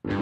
Hello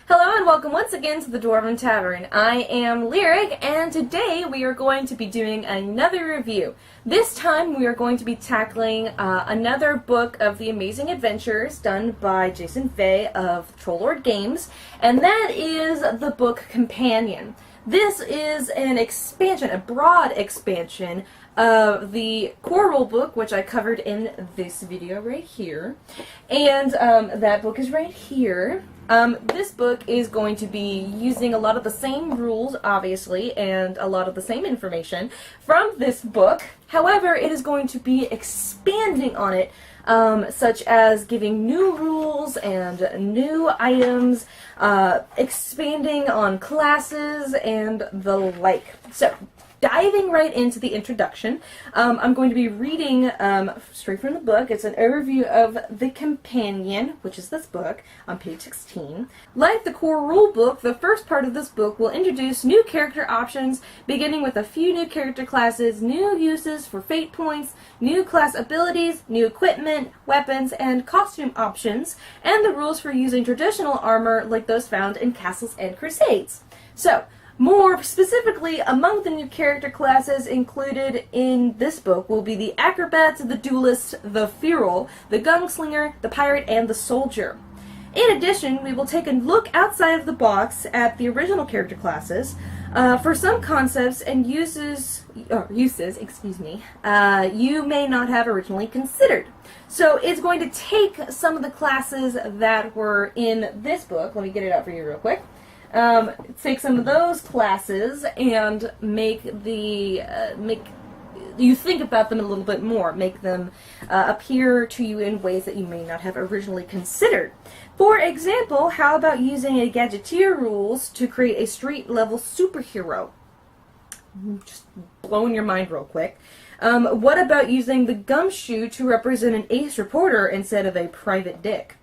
and welcome once again to the Dwarven Tavern. I am Lyric, and today we are going to be doing another review. This time we are going to be tackling another book of the Amazing Adventures done by Jason Fay of Trollord Games, and that is the book Companion. This is an expansion, a broad expansion of the core rule book, which I covered in this video right here, and that book is right here. This book is going to be using a lot of the same rules, obviously, and a lot of the same information from this book. However, it is going to be expanding on it, such as giving new rules and new items, expanding on classes, and the like. So, diving right into the introduction, I'm going to be reading straight from the book. It's an overview of the Companion, which is this book, on page 16. Like the core rule book, the first part of this book will introduce new character options, beginning with a few new character classes, new uses for fate points, new class abilities, new equipment, weapons, and costume options, and the rules for using traditional armor like those found in Castles and Crusades. So, more specifically, among the new character classes included in this book will be the Acrobat, the Duelist, the Feral, the Gunslinger, the Pirate, and the Soldier. In addition, we will take a look outside of the box at the original character classes for some concepts and uses, you may not have originally considered. So it's going to take some of the classes that were in this book. Let me get it out for you real quick. Take some of those classes and make you think about them a little bit more, make them appear to you in ways that you may not have originally considered. For example, how about using a Gadgeteer rules to create a street-level superhero? Just blowing your mind real quick. What about using the Gumshoe to represent an ace reporter instead of a private dick?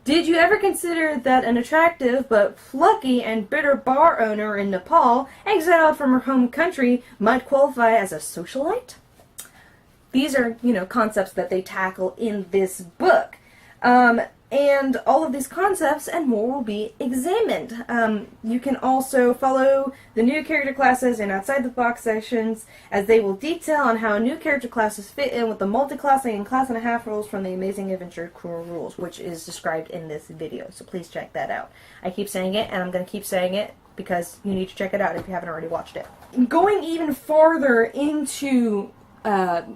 Did you ever consider that an attractive but plucky and bitter bar owner in Nepal, exiled from her home country, might qualify as a socialite? These are, concepts that they tackle in this book. And all of these concepts and more will be examined. You can also follow the new character classes in outside the box sections, as they will detail on how new character classes fit in with the multi-classing and class and a half rules from the Amazing Adventure core rules, which is described in this video. So please check that out. I keep saying it, and I'm going to keep saying it because you need to check it out if you haven't already watched it. Going even farther into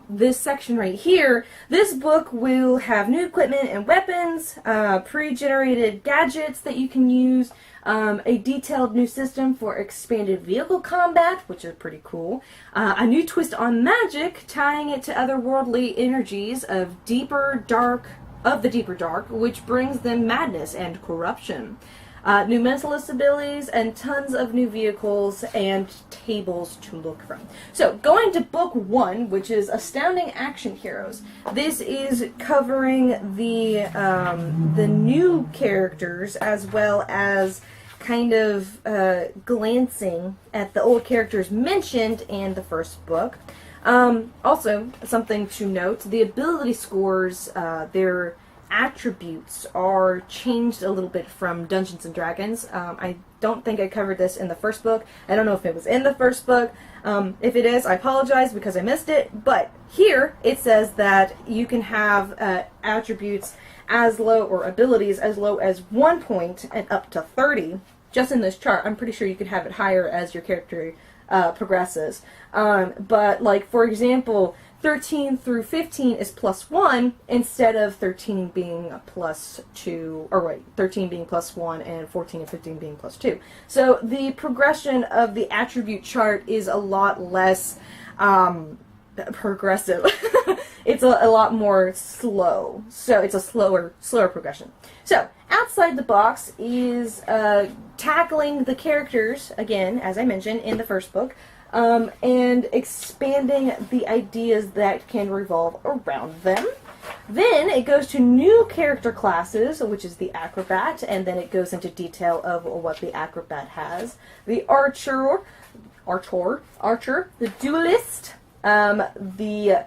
this section right here, this book will have new equipment and weapons, pre-generated gadgets that you can use, a detailed new system for expanded vehicle combat, which is pretty cool, a new twist on magic, tying it to otherworldly energies of the deeper dark, which brings them madness and corruption. New mentalist abilities, and tons of new vehicles and tables to look from. So, going to book 1, which is Astounding Action Heroes. This is covering the new characters, as well as kind of glancing at the old characters mentioned in the first book. Also, something to note, the ability scores, their attributes are changed a little bit from Dungeons & Dragons. I don't think I covered this in the first book. I don't know if it was in the first book. If it is, I apologize because I missed it. But here it says that you can have attributes as low, or abilities as low as 1 point and up to 30. Just in this chart, I'm pretty sure you could have it higher as your character progresses. But like, for example, 13 through 15 is +1 instead of 13 being +2, or wait, 13 being +1 and 14 and 15 being +2. So the progression of the attribute chart is a lot less progressive. It's a lot more slow. So it's a slower progression. So outside the box is tackling the characters, again, as I mentioned in the first book, and expanding the ideas that can revolve around them. Then it goes to new character classes, which is the Acrobat, and then it goes into detail of what the Acrobat has. The Archer, Archer, the Duelist, the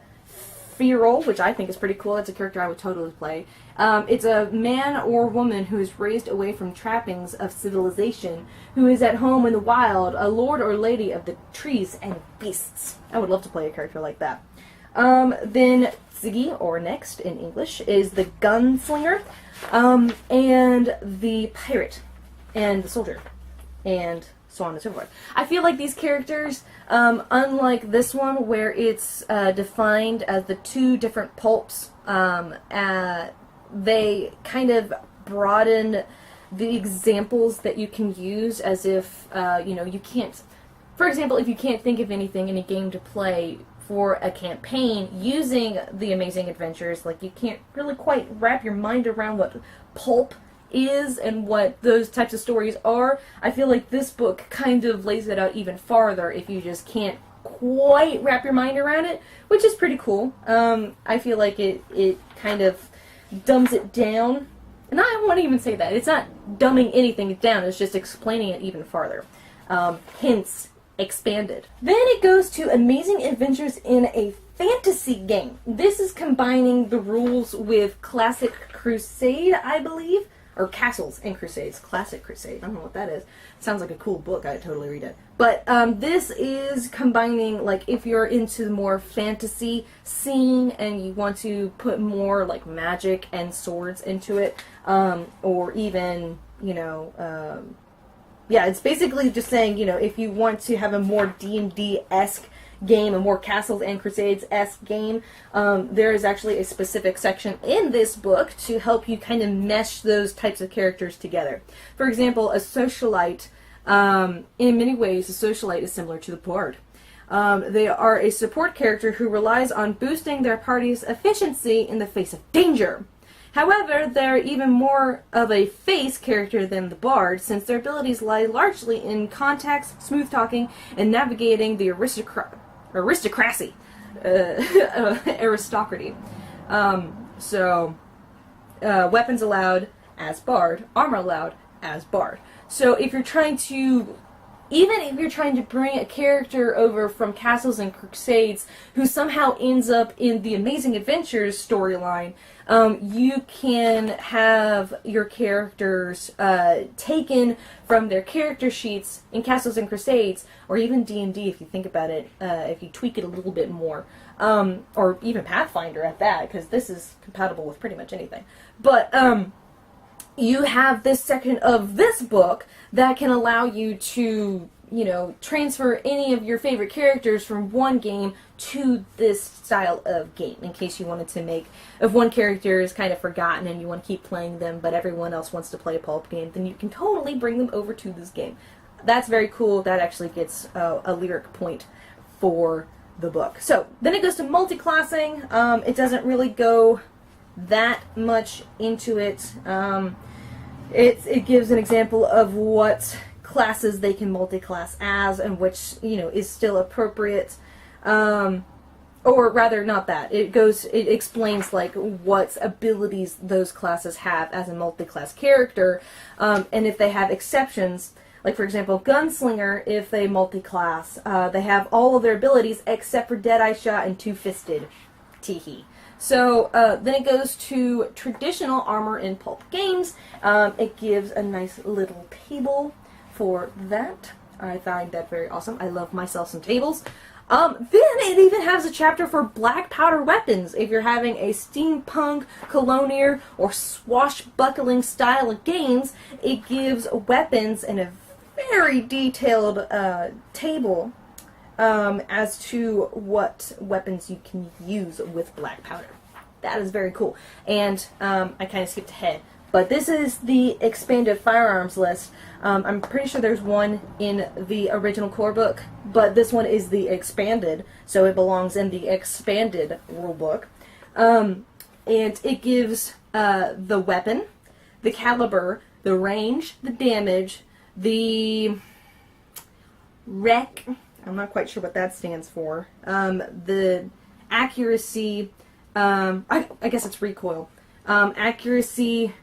Feral, which I think is pretty cool. That's a character I would totally play. It's a man or woman who is raised away from trappings of civilization, who is at home in the wild, a lord or lady of the trees and beasts. I would love to play a character like that. Then Ziggy, or Next in English, is the Gunslinger, and the Pirate, and the Soldier, and so on and so forth. I feel like these characters, unlike this one where it's defined as the two different pulps, they kind of broaden the examples that you can use, as if, you can't, for example, if you can't think of anything in a game to play for a campaign using the Amazing Adventures, like you can't really quite wrap your mind around what pulp is and what those types of stories are. I feel like this book kind of lays it out even farther if you just can't quite wrap your mind around it, which is pretty cool. I feel like it kind of dumbs it down. And I won't even say that. It's not dumbing anything down, it's just explaining it even farther. Hence, expanded. Then it goes to Amazing Adventures in a Fantasy Game. This is combining the rules with Classic Crusade, I believe. Or Castles and Crusades. Classic Crusade. I don't know what that is. Sounds like a cool book. I'd totally read it. But this is combining, like, if you're into the more fantasy scene and you want to put more, like, magic and swords into it, or even, yeah, it's basically just saying, if you want to have a more D&D-esque game, a more Castles and Crusades-esque game, there is actually a specific section in this book to help you kind of mesh those types of characters together. For example, a socialite, in many ways, a socialite is similar to the bard. They are a support character who relies on boosting their party's efficiency in the face of danger. However, they're even more of a face character than the bard, since their abilities lie largely in contacts, smooth talking, and navigating the aristocracy. Weapons allowed as bard, armor allowed as bard. So if you're trying to bring a character over from Castles and Crusades who somehow ends up in the Amazing Adventures storyline, you can have your characters taken from their character sheets in Castles and Crusades, or even D&D if you think about it, if you tweak it a little bit more, or even Pathfinder at that, because this is compatible with pretty much anything. But you have this section of this book that can allow you to, transfer any of your favorite characters from one game to this style of game, in case you wanted to make, if one character is kind of forgotten and you want to keep playing them, but everyone else wants to play a pulp game, then you can totally bring them over to this game. That's very cool. That actually gets a lyric point for the book. So, then it goes to multi-classing. It doesn't really go that much into it. It gives an example of what classes they can multi-class as, and which, is still appropriate. Or rather, not that. It explains, like, what abilities those classes have as a multi-class character, and if they have exceptions. Like, for example, Gunslinger, if they multi-class, they have all of their abilities except for Deadeye Shot and Two-Fisted. Teehee. So, then it goes to traditional armor in pulp games. It gives a nice little table for that. I find that very awesome. I love myself some tables. Then it even has a chapter for black powder weapons. If you're having a steampunk, colonial, or swashbuckling style of games, it gives weapons in a very detailed table as to what weapons you can use with black powder. That is very cool. And I kind of skipped ahead. But this is the expanded firearms list. I'm pretty sure there's one in the original core book, but this one is the expanded, so it belongs in the expanded rulebook. And it gives the weapon, the caliber, the range, the damage, the rec, I'm not quite sure what that stands for, the accuracy, I guess it's recoil, accuracy,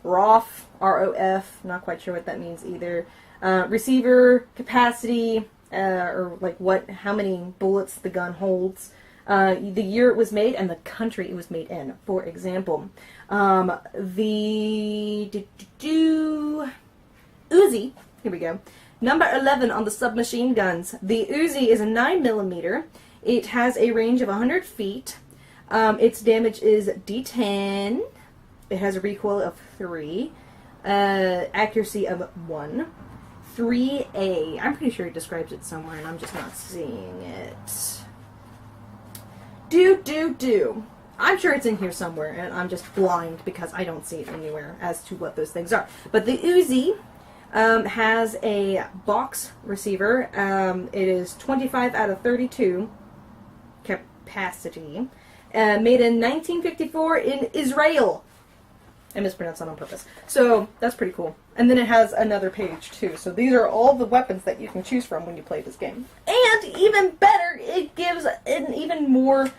ROF, R-O-F, not quite sure what that means either, receiver, capacity, or like how many bullets the gun holds, the year it was made, and the country it was made in. For example, the Uzi. Here we go. Number 11 on the submachine guns. The Uzi is a 9mm. It has a range of 100 feet. Its damage is D10. It has a recoil of 3. Accuracy of 1. 3A. I'm pretty sure it describes it somewhere, and I'm just not seeing it. I'm sure it's in here somewhere, and I'm just blind because I don't see it anywhere as to what those things are. But the Uzi has a box receiver. It is 25 out of 32 capacity. Made in 1954 in Israel. I mispronounced that on purpose. So that's pretty cool. And then it has another page too. So these are all the weapons that you can choose from when you play this game. And even better, it gives an even more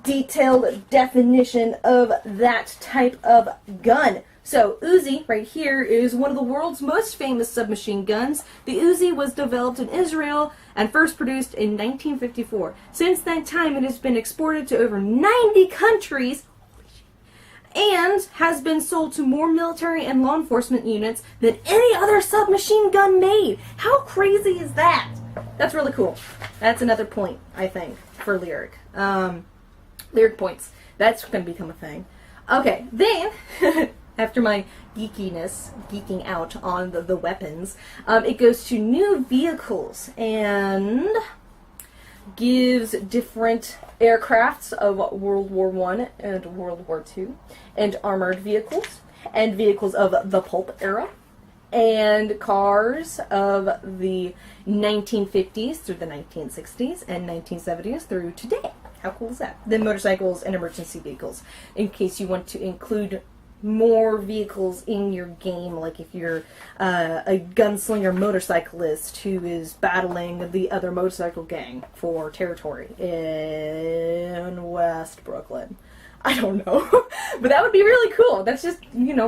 detailed definition of that type of gun. So Uzi right here is one of the world's most famous submachine guns. The Uzi was developed in Israel and first produced in 1954. Since that time, it has been exported to over 90 countries and has been sold to more military and law enforcement units than any other submachine gun made. How crazy is that? That's really cool. That's another point, I think, for Lyric. Lyric points. That's going to become a thing. Okay, then, after my geeking out on the weapons, it goes to new vehicles and gives different aircrafts of World War I and World War II, and armored vehicles, and vehicles of the pulp era, and cars of the 1950s through the 1960s and 1970s through today. How cool is that? Then motorcycles and emergency vehicles, in case you want to include more vehicles in your game, like if you're a gunslinger motorcyclist who is battling the other motorcycle gang for territory in West Brooklyn. I don't know. But that would be really cool. That's just,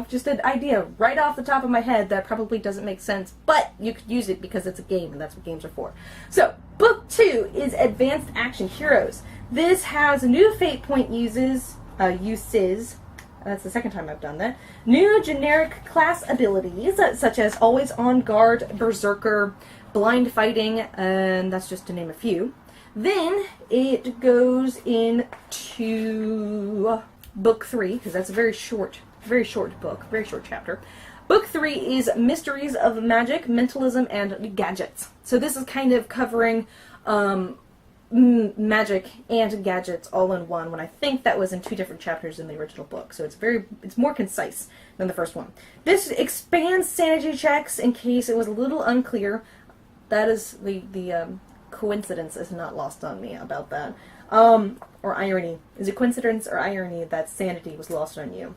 just an idea right off the top of my head that probably doesn't make sense, but you could use it because it's a game, and that's what games are for. So, Book 2 is Advanced Action Heroes. This has new fate point uses. That's the second time I've done that. New generic class abilities, such as Always On Guard, Berserker, Blind Fighting, and that's just to name a few. Then it goes into Book 3, because that's a very short book, very short chapter. Book 3 is Mysteries of Magic, Mentalism, and Gadgets. So this is kind of covering magic and gadgets all in one, when I think that was in 2 different chapters in the original book. So it's more concise than the first one. This expands sanity checks in case it was a little unclear. That is the coincidence is not lost on me about that. Or irony. Is it coincidence or irony that sanity was lost on you?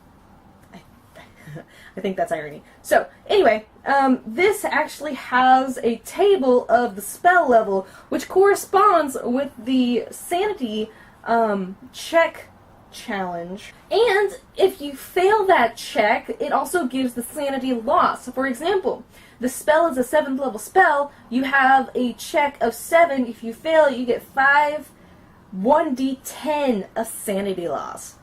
I think that's irony. So, anyway, this actually has a table of the spell level, which corresponds with the sanity check challenge. And if you fail that check, it also gives the sanity loss. For example, the spell is a 7th level spell. You have a check of 7. If you fail, you get 1d10 of sanity loss.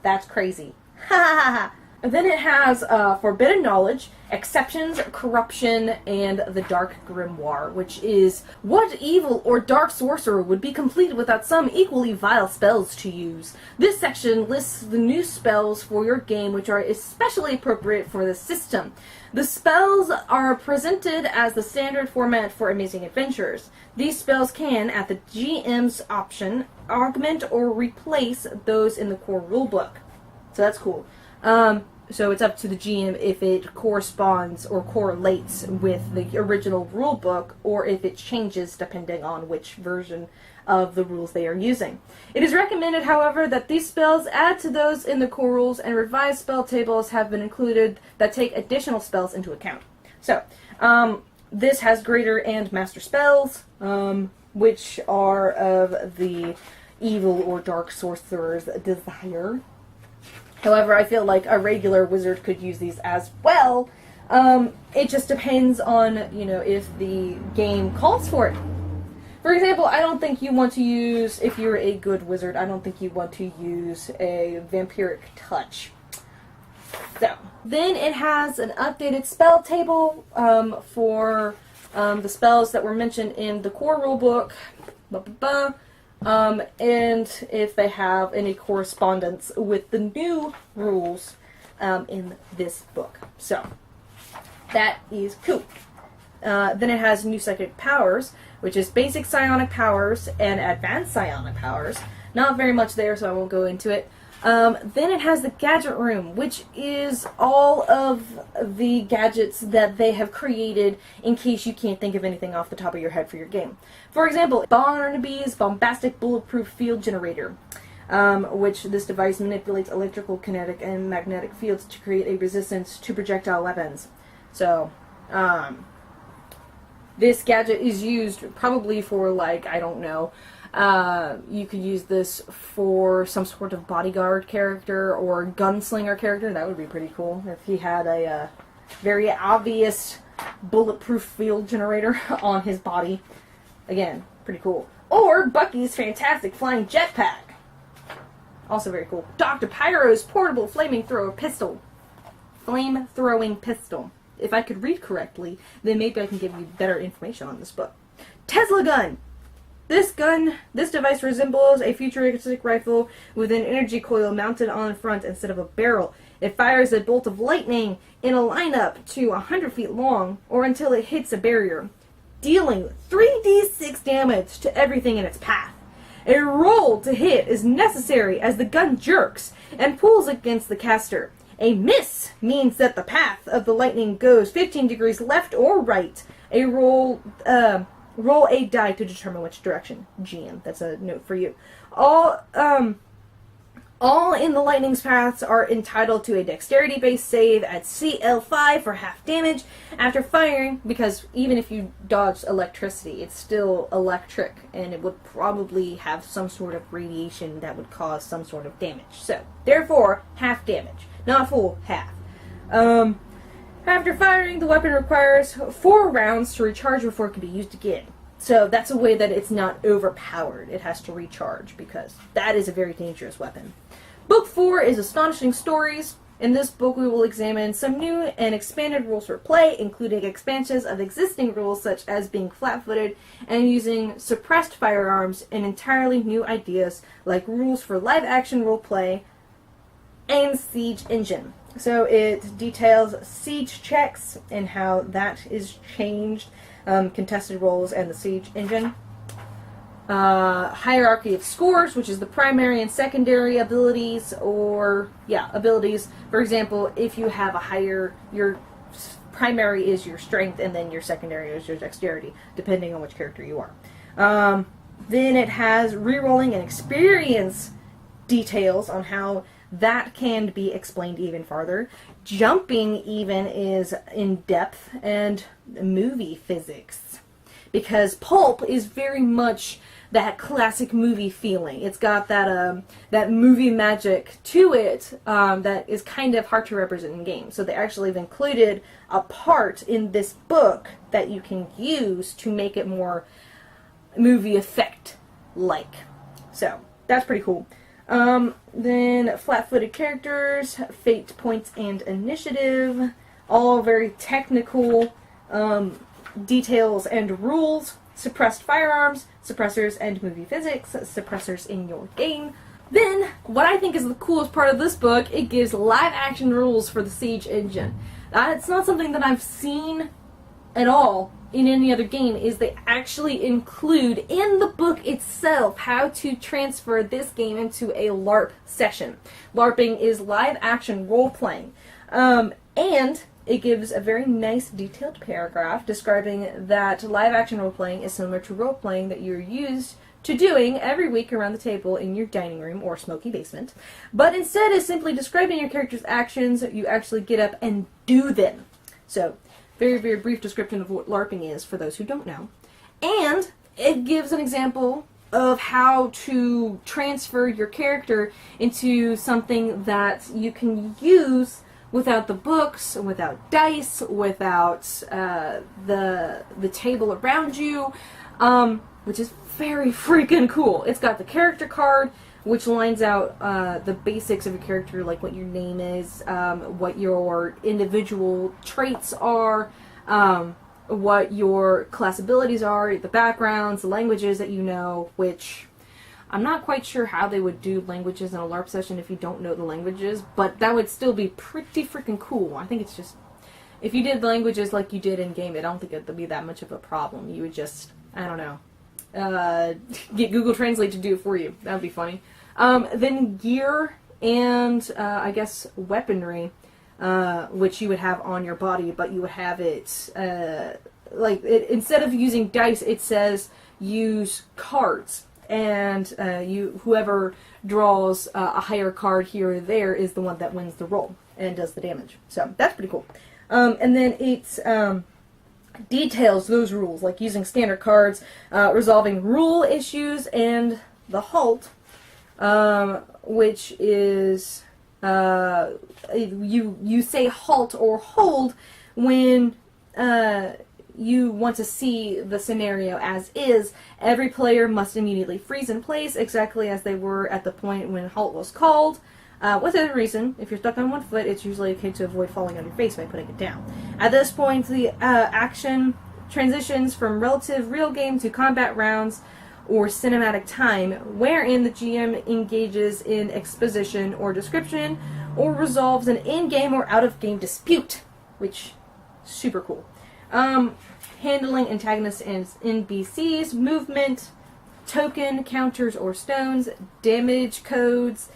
That's crazy. Ha ha ha. Then it has Forbidden Knowledge, Exceptions, Corruption, and the Dark Grimoire, which is what evil or dark sorcerer would be completed without some equally vile spells to use. This section lists the new spells for your game, which are especially appropriate for the system. The spells are presented as the standard format for Amazing Adventures. These spells can, at the GM's option, augment or replace those in the core rulebook. So that's cool. So it's up to the GM if it corresponds or correlates with the original rule book, or if it changes depending on which version of the rules they are using. It is recommended, however, that these spells add to those in the core rules, and revised spell tables have been included that take additional spells into account. So, this has greater and master spells, which are of the evil or dark sorcerer's desire. However, I feel like a regular wizard could use these as well. It just depends on, if the game calls for it. For example, I don't think you want to use, if you're a good wizard, I don't think you want to use a vampiric touch. So, then it has an updated spell table for the spells that were mentioned in the core rulebook. And if they have any correspondence with the new rules in this book. So, that is cool. Then it has new psychic powers, which is basic psionic powers and advanced psionic powers. Not very much there, so I won't go into it. Then it has the gadget room, which is all of the gadgets that they have created in case you can't think of anything off the top of your head for your game. For example, Barnaby's Bombastic Bulletproof Field Generator, which this device manipulates electrical, kinetic, and magnetic fields to create a resistance to projectile weapons. So, this gadget is used probably for, like, I don't know, you could use this for some sort of bodyguard character or gunslinger character. That would be pretty cool if he had a very obvious bulletproof field generator on his body. Again, pretty cool. Or Bucky's fantastic flying jetpack. Also very cool. Dr. Pyro's portable flamethrower pistol. Flame-throwing pistol. If I could read correctly, then maybe I can give you better information on this book. Tesla gun! This device resembles a futuristic rifle with an energy coil mounted on the front instead of a barrel. It fires a bolt of lightning in a lineup to 100 feet long, or until it hits a barrier, dealing 3d6 damage to everything in its path. A roll to hit is necessary as the gun jerks and pulls against the caster. A miss means that the path of the lightning goes 15 degrees left or right. Roll a die to determine which direction. GM, that's a note for you. All in the lightning's paths are entitled to a dexterity-based save at CL5 for half damage after firing, because even if you dodge electricity, it's still electric, and it would probably have some sort of radiation that would cause some sort of damage. So, therefore, half damage. Not full, half. After firing, the weapon requires 4 rounds to recharge before it can be used again. So that's a way that it's not overpowered. It has to recharge, because that is a very dangerous weapon. Book 4 is Astonishing Stories. In this book, we will examine some new and expanded rules for play, including expansions of existing rules such as being flat-footed and using suppressed firearms, and entirely new ideas like rules for live-action roleplay and Siege Engine. So it details siege checks and how that is changed, contested roles, and the Siege Engine. Hierarchy of scores, which is the primary and secondary abilities, abilities. For example, if you have a higher, your primary is your strength, and then your secondary is your dexterity, depending on which character you are. Then it has rerolling and experience details on how that can be explained even farther. Jumping even is in depth, and movie physics. Because pulp is very much that classic movie feeling. It's got that movie magic to it that is kind of hard to represent in games. So they actually have included a part in this book that you can use to make it more movie effect-like. So that's pretty cool. Then flat-footed characters, fate points, and initiative. All very technical details and rules. Suppressed firearms, suppressors, and movie physics. Suppressors in your game. Then, what I think is the coolest part of this book, it gives live-action rules for the Siege Engine. It's not something that I've seen at all in any other game, is they actually include in the book itself how to transfer this game into a LARP session. LARPing is live action role playing. And it gives a very nice detailed paragraph describing that live action role playing is similar to role playing that you're used to doing every week around the table in your dining room or smoky basement. But instead of simply describing your character's actions, you actually get up and do them. So, very, very brief description of what LARPing is for those who don't know. And it gives an example of how to transfer your character into something that you can use without the books, without dice, without the table around you. which is very freaking cool. It's got the character card, which lines out the basics of your character, like what your name is, what your individual traits are, what your class abilities are, the backgrounds, the languages that you know, which I'm not quite sure how they would do languages in a LARP session if you don't know the languages, but that would still be pretty freaking cool. I think it's just, if you did languages like you did in game, I don't think it would be that much of a problem. You would just, I don't know, get Google Translate to do it for you. That would be funny. Then gear and, I guess, weaponry, which you would have on your body, but you would have it, instead of using dice, it says use cards. And whoever draws a higher card here or there is the one that wins the roll and does the damage. So that's pretty cool. And then it details those rules, like using standard cards, resolving rule issues, and the halt, which is you say halt or hold when you want to see the scenario as is. Every player must immediately freeze in place exactly as they were at the point when halt was called. Within reason, if you're stuck on one foot, it's usually okay to avoid falling on your face by putting it down. At this point, the action transitions from relative real game to combat rounds or cinematic time, wherein the GM engages in exposition or description or resolves an in-game or out-of-game dispute, which is super cool. Handling antagonists and NPCs, movement, token counters or stones, damage codes.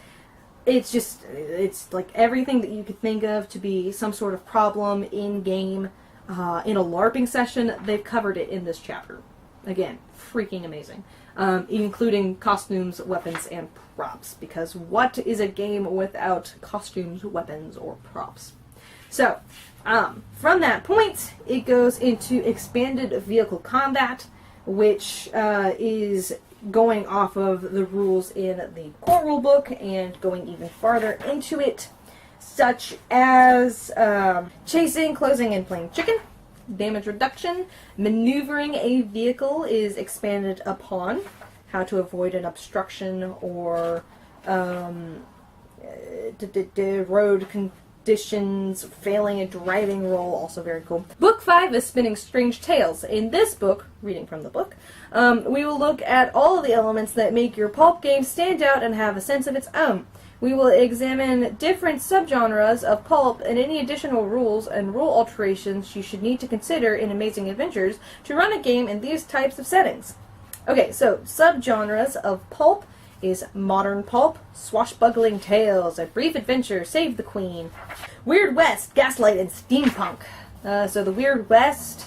It's like everything that you could think of to be some sort of problem in-game, in a LARPing session. They've covered it in this chapter. Again, freaking amazing. Including costumes, weapons, and props. Because what is a game without costumes, weapons, or props? So, from that point, it goes into expanded vehicle combat, which is going off of the rules in the core rulebook and going even farther into it, such as chasing, closing, and playing chicken. Damage reduction. Maneuvering a vehicle is expanded upon. How to avoid an obstruction or road conditions, failing a driving roll, also very cool. Book 5 is Spinning Strange Tales. In this book, reading from the book, we will look at all of the elements that make your pulp game stand out and have a sense of its own. We will examine different subgenres of pulp and any additional rules and rule alterations you should need to consider in Amazing Adventures to run a game in these types of settings. Okay, so subgenres of pulp is modern pulp, swashbuckling tales, A Brief Adventure, Save the Queen, Weird West, Gaslight, and steampunk. So the Weird West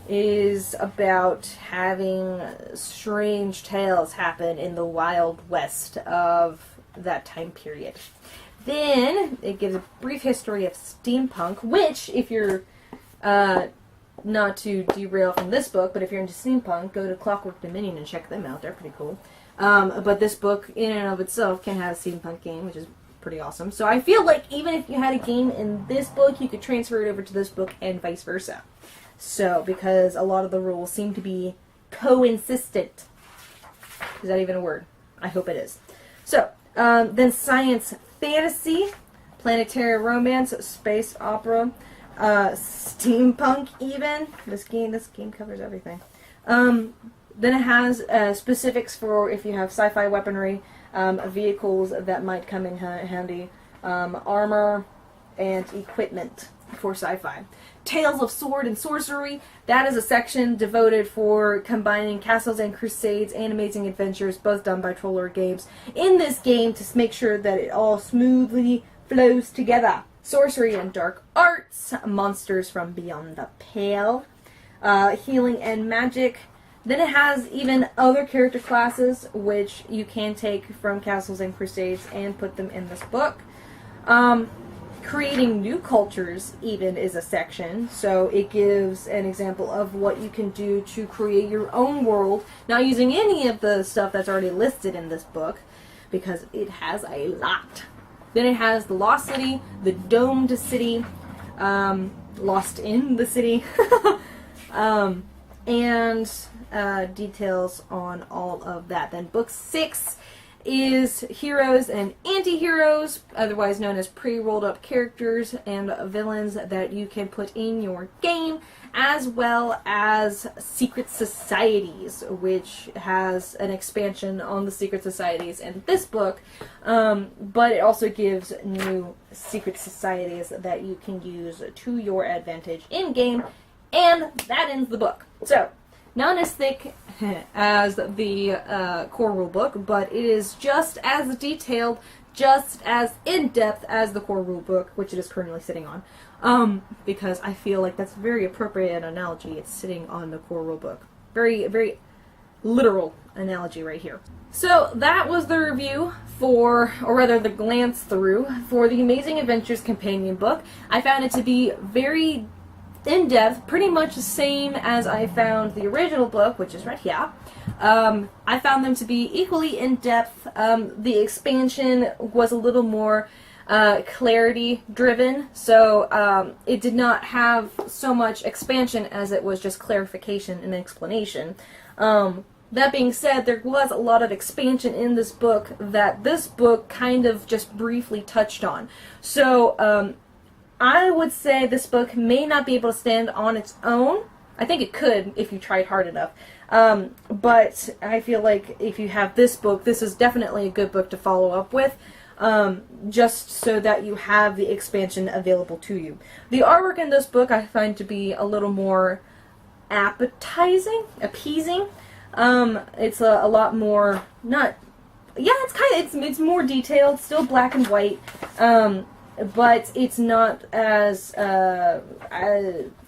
is about having strange tales happen in the Wild West of that time period. Then it gives a brief history of steampunk, which, if you're not to derail from this book, but if you're into steampunk, go to Clockwork Dominion and check them out. They're pretty cool. But this book, in and of itself, can have a steampunk game, which is pretty awesome. So I feel like even if you had a game in this book, you could transfer it over to this book and vice versa. So, because a lot of the rules seem to be co-insistent. Is that even a word? I hope it is. So, then science fantasy, planetary romance, space opera, steampunk even. This game covers everything. Then it has specifics for if you have sci-fi weaponry, vehicles that might come in handy, armor, and equipment for sci-fi. Tales of Sword and Sorcery, that is a section devoted for combining Castles and Crusades and Amazing Adventures, both done by Troller Games, in this game to make sure that it all smoothly flows together. Sorcery and Dark Arts, Monsters from Beyond the Pale, Healing and Magic. Then it has even other character classes, which you can take from Castles and Crusades and put them in this book. Creating new cultures even is a section, so it gives an example of what you can do to create your own world, not using any of the stuff that's already listed in this book, because it has a lot. Then it has the Lost City, the Domed City, Lost in the City, and details on all of that. Then book 6 is heroes and anti-heroes, otherwise known as pre-rolled up characters and villains that you can put in your game, as well as secret societies, which has an expansion on the secret societies in this book, but it also gives new secret societies that you can use to your advantage in-game, and that ends the book. So, not as thick as the core rulebook, but it is just as detailed, just as in-depth as the core rulebook, which it is currently sitting on. Because I feel like that's very appropriate analogy. It's sitting on the core rulebook. Very, very literal analogy right here. So that was the review for, or rather the glance through, for the Amazing Adventures companion book. I found it to be very in-depth, pretty much the same as I found the original book, which is right here. I found them to be equally in-depth. The expansion was a little more clarity-driven, so it did not have so much expansion as it was just clarification and explanation. That being said, there was a lot of expansion in this book that this book kind of just briefly touched on. So, I would say this book may not be able to stand on its own. I think it could if you tried hard enough. But I feel like if you have this book, this is definitely a good book to follow up with, just so that you have the expansion available to you. The artwork in this book I find to be a little more appeasing. It's a lot more, it's more detailed, still black and white, but it's not as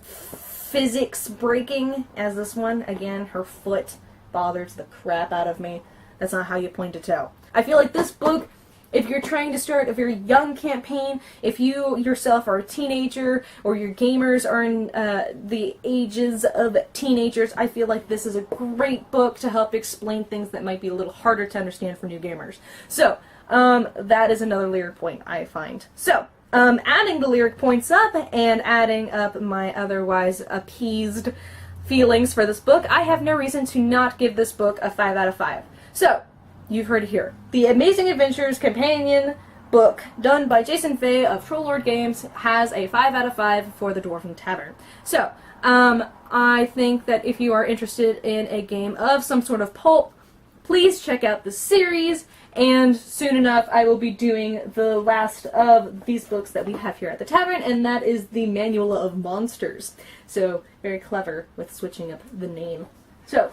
physics breaking as this one. Again, her foot bothers the crap out of me. That's not how you point a toe. I feel like this book, if you're trying to start a very young campaign, if you yourself are a teenager or your gamers are in the ages of teenagers, I feel like this is a great book to help explain things that might be a little harder to understand for new gamers. So, that is another lyric point I find. So, adding the lyric points up and adding up my otherwise appeased feelings for this book, I have no reason to not give this book a 5 out of 5. So, you've heard it here. The Amazing Adventures companion book done by Jason Fay of Troll Lord Games has a 5 out of 5 for the Dwarven Tavern. So, I think that if you are interested in a game of some sort of pulp, please check out the series, and soon enough I will be doing the last of these books that we have here at the Tavern, and that is the Manual of Monsters. So, very clever with switching up the name. So,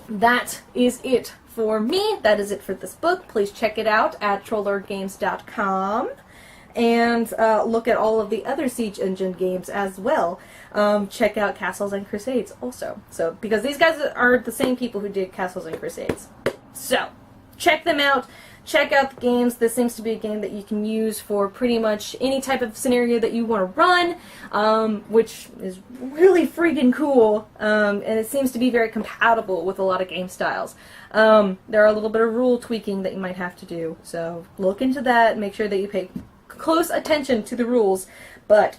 that is it for me. That is it for this book. Please check it out at trolllordgames.com. And look at all of the other Siege Engine games as well. Check out Castles and Crusades also. So, because these guys are the same people who did Castles and Crusades. So, check them out. Check out the games. This seems to be a game that you can use for pretty much any type of scenario that you want to run, which is really freaking cool, and it seems to be very compatible with a lot of game styles. There are a little bit of rule tweaking that you might have to do, so look into that, make sure that you pay close attention to the rules, but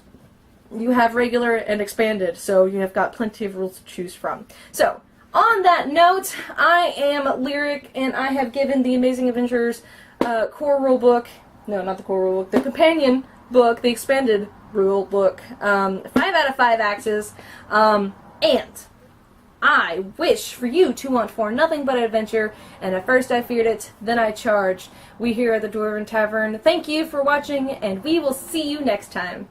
you have regular and expanded, so you have got plenty of rules to choose from. So, on that note, I am Lyric, and I have given the Amazing Adventures core rule book, no, not the core rule book, the companion book, the expanded rule book, 5 out of 5 axes, and I wish for you to want for nothing but adventure, and at first I feared it, then I charged. We here at the Dwarven Tavern thank you for watching, and we will see you next time.